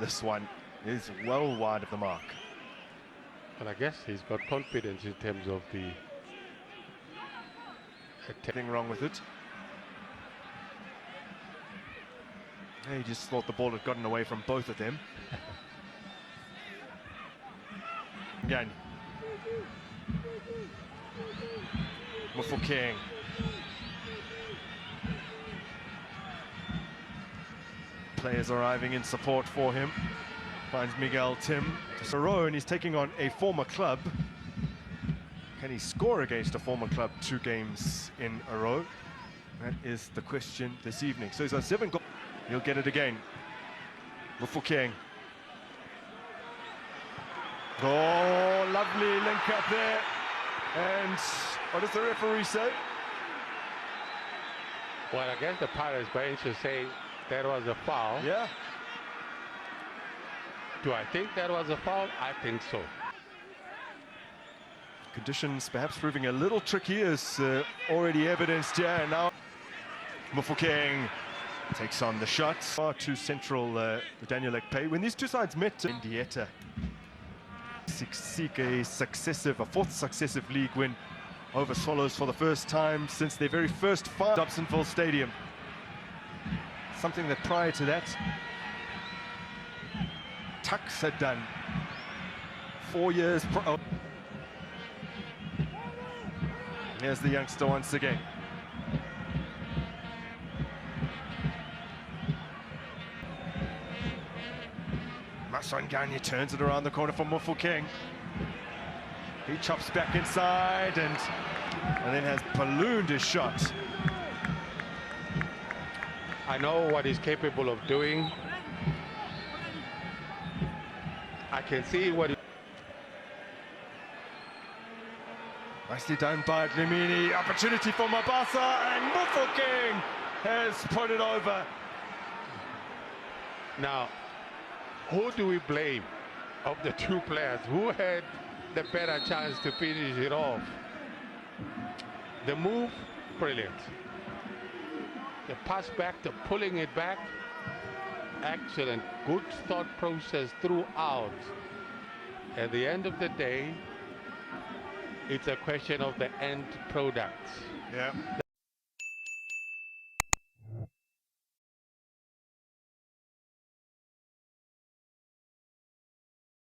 this one is well wide of the mark. And I guess he's got confidence in terms of the Nothing wrong with it. He just thought the ball had gotten away from both of them. Again. Mofokeng. Players arriving in support for him. Finds Miguel Tim. And he's taking on a former club. Can he score against a former club 2 games in a row? That is the question this evening. So he's on 7 goals. He'll get it again. Mofokeng. Oh, lovely link up there. And what does the referee say? Well, I guess the Pirates bench is saying that was a foul. Yeah. Do I think that was a foul? I think so. Conditions perhaps proving a little tricky, as already evidenced here. And now Mofokeng takes on the shot. Far too central, Daniel Ekpe. When these two sides met, Indieta seek a 4th successive league win over Swallows for the first time since their very first fight at Dobsonville Stadium. Something that prior to that, Tuks had done 4 years. Here's the youngster once again. Maswanganye turns it around the corner for Mofokeng. He chops back inside and then has ballooned his shot. I know what he's capable of doing. I can see what he... Nicely done by Dlamini. Opportunity for Mabasa, and Mofokeng has put it over. Now, who do we blame of the 2 players? Who had the better chance to finish it off? The move, brilliant. The pass back, the pulling it back, excellent. Good thought process throughout. At the end of the day, it's a question of the end product. Yeah.